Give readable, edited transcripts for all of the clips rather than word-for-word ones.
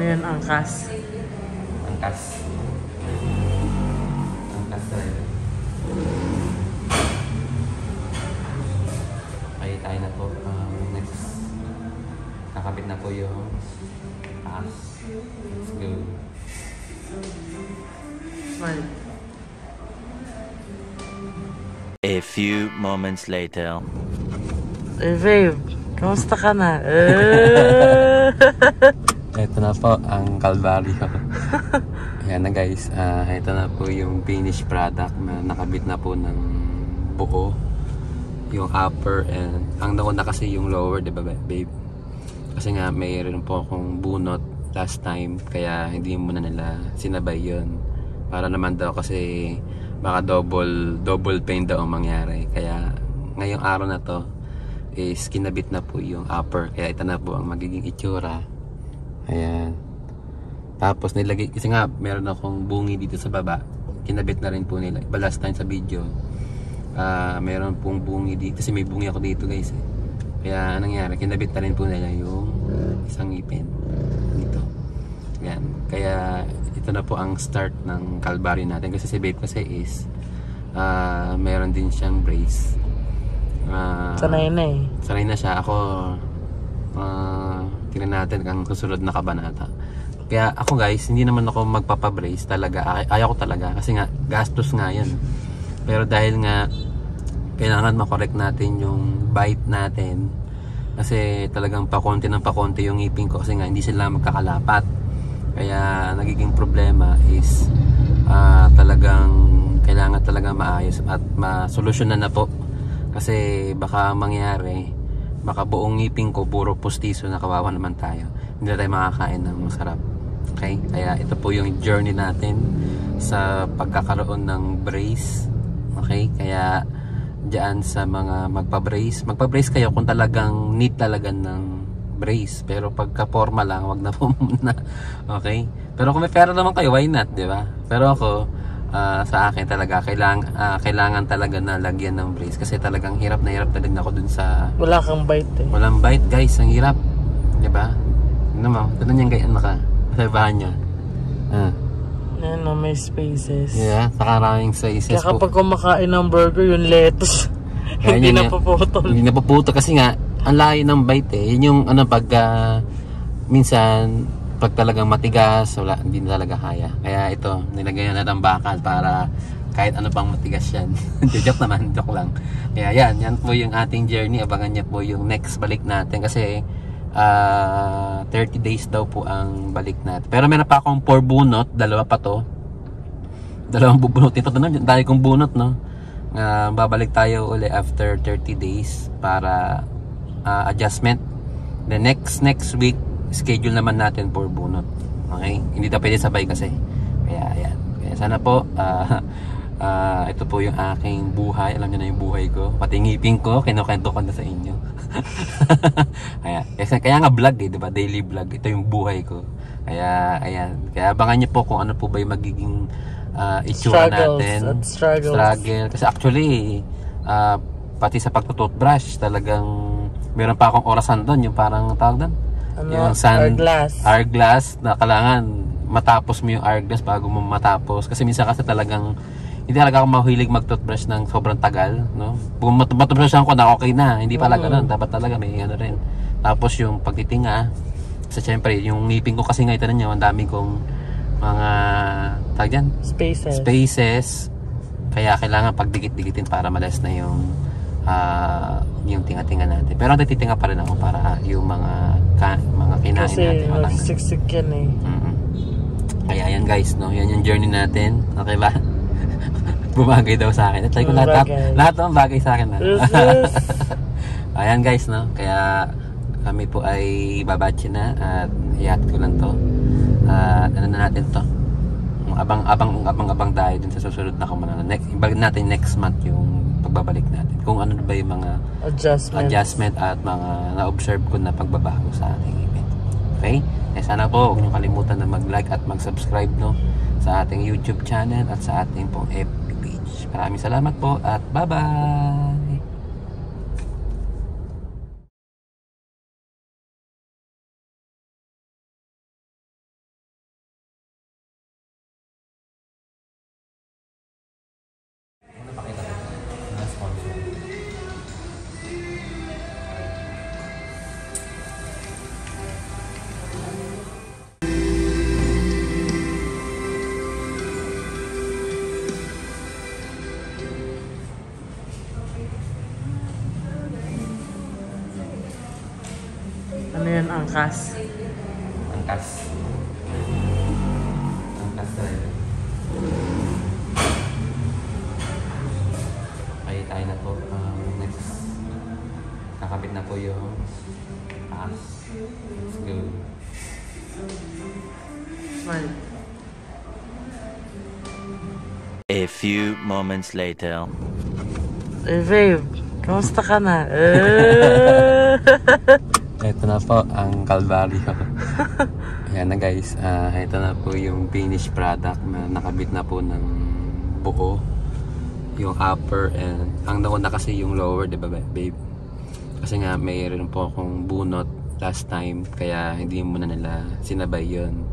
Ayun, angkas. Angkas. Angkas talaga. Okay, tayo na po. Next. Kakabit na po yung taas. Let's go. Smile. A few moments later. Babe, kamusta ka na? Ito na po ang Calvario. Ayan na guys, ito na po yung finished product na nakabit na po ng buo. Yung upper and ang nauna kasi yung lower, diba babe? Kasi nga mayroon po akong bunot last time, kaya hindi muna nila sinabay yun. Para naman daw kasi baka double pain daw ang mangyari. Kaya ngayong araw na to is kinabit na po yung upper, kaya ito na po ang magiging itsura. Ayan. Tapos nilagay, kasi nga meron akong bungi dito sa baba, kinabit na rin po nila. Iba last time sa video, meron pong bungi dito, kasi may bungi ako dito guys eh. Kaya anong nangyari, kinabit na rin po nila yung isang ngipin dito. Ayan. Kaya ito na po ang start ng Calvario natin, kasi si babe kasi is meron din siyang brace. Sanay na eh. Sanay na siya. Ako tingnan natin ang susunod na kabanata. Kaya ako guys, hindi naman ako magpapabrace talaga. Ayaw ko talaga kasi nga gastos nga yan. Pero dahil nga kailangan makorek natin yung bite natin, kasi talagang pakonti ng pakonti yung ngipin ko, kasi nga hindi sila magkakalapat. Kaya nagiging problema is talagang kailangan talaga maayos at masolusyonan na po. Kasi baka mangyari, baka buong ngipin ko puro pustiso na, kawawa naman tayo. Hindi na tayo makakain ng masarap. Okay? Kaya ito po yung journey natin sa pagkakaroon ng brace. Okay? Kaya dyan sa mga magpa-brace kayo kung talagang need talaga ng brace. Pero pagka forma lang, wag na po muna. Okay? Pero kung may pera naman kayo, why not? Diba? Pero ako, sa akin talaga kailangan talaga na lagyan ng brace, kasi talagang hirap na hirap talaga ako dun sa Wala kang bite eh. walang bite guys, ang hirap, diba? Ano mo, ito na niyang gayaan na ka sa ibahan niya. Yan o, may spaces. Yeah, sakaraming sizes. Kaya kapag kumakain ng burger, yung lettuce hindi napuputol. Hindi napuputol kasi nga ang layo ng bite eh. Yun yung ano, pag minsan pag talagang matigas, wala, hindi na talaga kaya. Kaya ito, nilagay na ng bakal para kahit ano pang matigas yan. Joke naman, joke lang. Kaya yan po yung ating journey. Abangan niya po yung next balik natin, kasi 30 days daw po ang balik natin. Pero meron pa akong 4 bunot, dalawa pa to. Dalawang bubunot ito na, dahil kong bunot, no? Babalik tayo uli after 30 days para adjustment. The next week schedule naman natin for bunot. Okay? Hindi na pwede sabay kasi. Kaya ayan. Kaya sana po ito po yung aking buhay. Alam niyo na yung buhay ko. Pati ngipin ko, kinukento ko na sa inyo. Kaya nga vlog eh, diba? Daily vlog. Ito yung buhay ko. Kaya ayan. Kaya abangan niyo po kung ano po ba yung magiging itsura natin. Struggle. Kasi actually pati sa pagtutoothbrush talagang meron pa akong orasan doon. Yung parang tawag doon, yung hourglass na kailangan matapos mo yung hourglass bago mo matapos, kasi minsan kasi talagang hindi talaga ako mahilig mag-toothbrush ng sobrang tagal, no? Kung matutbrushan ko na okay na, hindi pala ganun, dapat talaga may ano rin. Tapos yung pagtitinga, kasi syempre yung ngipin ko kasi nga ito na niyo, ang dami kong mga tag dyan, spaces, kaya kailangan pagdikit-dikitin para malas na yung tinga-tinga natin. Pero nagtitinga pa rin ako para yung mga kinain kasi natin matanggal. Kasi siksik yan eh. Kaya yan guys, no? Yan yung journey natin. Okay ba? Bumagay daw sa akin. Try ko lahat ng bagay sa akin. Yes. Ayan guys, no? Kaya kami po ay babatch na at iat ko lang to. At ano na natin to? Abang tayo dun sa susunod na kumana. Ibalik natin next month yung pagbabalik natin. Kung ano ba yung mga adjustment at mga na-observe ko na pagbabago sa ating event. Okay? Eh sana po huwag nyo kalimutan na mag-like at mag-subscribe, no, sa ating YouTube channel at sa ating pong FB page. Maraming salamat po at bye-bye! Ano yan, angkas? Angkas. Angkas tayo. Okay, tayo na po. Next. Kakabit na po yung taas. Let's go. Smile. A few moments later. Babe, kamusta ka na? Ito na po ang Calvario. Ayan na guys, ito na po yung finished product na nakabit na po ng buo. Yung upper and ang nauna kasi yung lower, diba babe? Kasi nga mayroon po akong bunot last time, kaya hindi muna nila sinabay yun.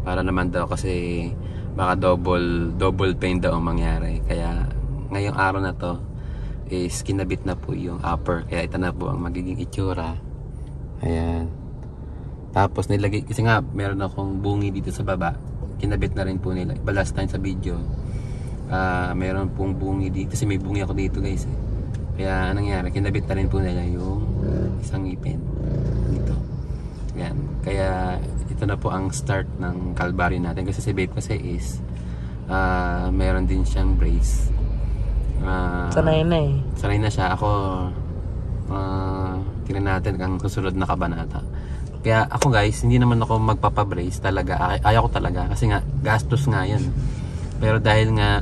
Para naman daw kasi baka double pain daw ang mangyari. Kaya ngayong araw na to is kinabit na po yung upper, kaya ito na po ang magiging itsura. Ayan. Tapos nilagay, kasi nga meron akong bungi dito sa baba, kinabit na rin po nila. Iba last time sa video, meron pong bungi dito, kasi may bungi ako dito guys eh. Kaya anong nangyari, kinabit na rin po nila yung isang ngipin dito. Ayan. Kaya ito na po ang start ng Calvario natin, kasi si babe kasi is meron din siyang brace. Sanay na eh. Sanay na siya. Ako tingnan natin ang susunod na kabanata. Kaya ako guys, hindi naman ako magpapabrace talaga. Ayaw ko talaga kasi nga gastos nga yan. Pero dahil nga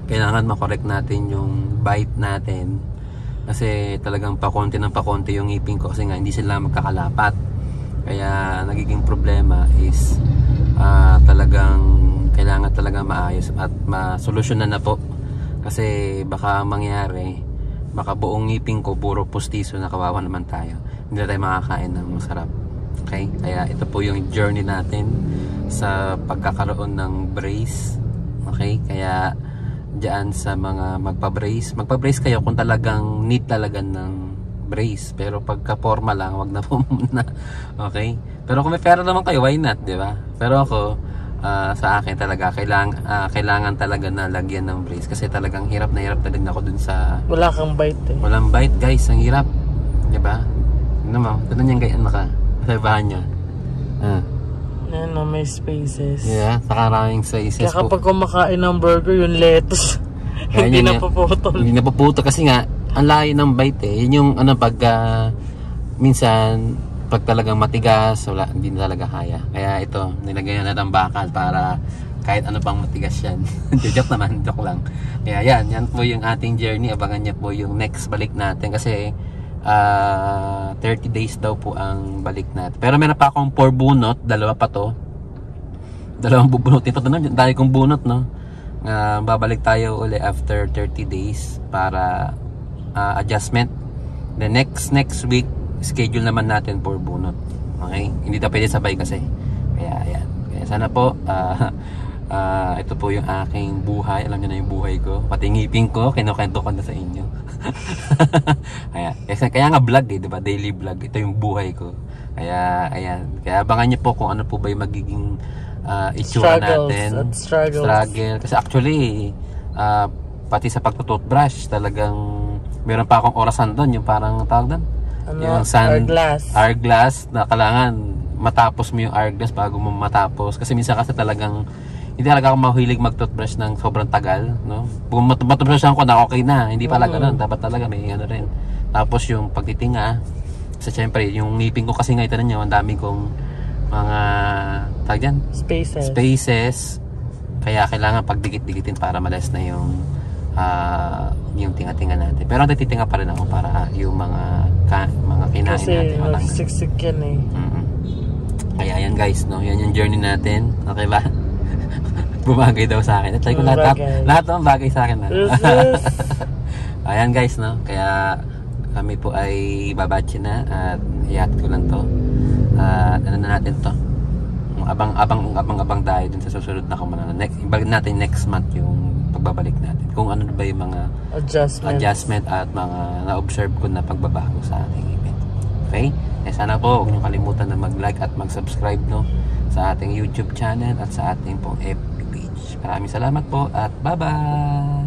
kailangan makorek natin yung bite natin, kasi talagang pakonti ng pakonti yung ngipin ko, kasi nga hindi sila magkakalapat. Kaya nagiging problema is talagang kailangan talaga maayos at masolusyonan na po. Kasi baka mangyari, baka buong ngipin ko puro pustiso na, kawawa naman tayo. Hindi na tayo makakain ng masarap. Okay? Kaya ito po yung journey natin sa pagkakaroon ng brace. Okay? Kaya dyan sa mga magpa-brace kayo kung talagang need talaga ng brace. Pero pagka forma lang, wag na po muna. Okay? Pero kung may pera naman kayo, why not? Diba? Pero ako, sa akin talaga kailangan talaga na lagyan ng brace, kasi talagang hirap na hirap talaga ako dun sa Wala kang bite eh. walang bite guys, ang hirap, diba? Ano mo, ganun yung ganyan naka sa bahan niya. Yan no, may spaces. Yeah, sakaraming sizes. Kaya kapag kumakain ng burger, yung lettuce hindi yun, napuputol. hindi napuputol kasi nga ang layo ng bite eh. Yun yung ano, pag minsan pag talagang matigas, wala, hindi na talaga kaya. Kaya ito, nilagyan na ng bakal para kahit ano pang matigas yan. Joke naman, joke lang. Kaya yan po yung ating journey. Abangan niya po yung next balik natin, kasi 30 days daw po ang balik natin. Pero meron pa akong 4 bunot, dalawa pa to. Dalawang bubunutin pa to, dahil kong bunot, no? Babalik tayo uli after 30 days para adjustment. The next week schedule naman natin for bunot. Okay? Hindi na pwede sabay kasi. Kaya ayan. Kaya sana po ito po yung aking buhay. Alam niyo na yung buhay ko. Pati ngipin ko, kinukento ko na sa inyo. Kaya nga vlog eh, diba? Daily vlog. Ito yung buhay ko. Kaya ayan. Kaya abangan niyo po kung ano po ba yung magiging itsura natin. Struggle. Kasi actually pati sa pagtutoothbrush talagang meron pa akong orasan doon, yung parang tawag doon, yung hourglass na kailangan matapos mo yung hourglass bago mo matapos. Kasi minsan kasi talagang hindi talaga ako mahilig mag-toothbrush ng sobrang tagal, no? Kung matutbrushan ko na okay na, hindi pala ganun. Dapat talaga may ano rin. Tapos yung pagtitinga, kasi syempre yung ngipin ko kasi nga ito na nyo, ang dami kong mga tawag dyan? Spaces. Kaya kailangan pagdikit-dikitin para malas na yung tinga-tinga natin. Pero natitinga pa rin ako para yung mga kinain kasi natin. Kasi siksik yan eh. Kaya yan guys, no? Yan yung journey natin. Okay ba? Bumagay daw sa akin. At like ko lahat ng bagay sa akin. Ayan guys, no? Kaya kami po ay babatch na at iyak ko lang to. At ano na natin to? Abang tayo dun sa susunod na kamanana. Ibalik natin next month yung pagbabalik natin. Kung ano ba yung mga adjustment at mga na-observe ko na pagbabago sa ating event. Okay? Eh sana po huwag nyo kalimutan na mag-like at mag-subscribe, no, sa ating YouTube channel at sa ating pong FB page. Maraming salamat po at bye-bye!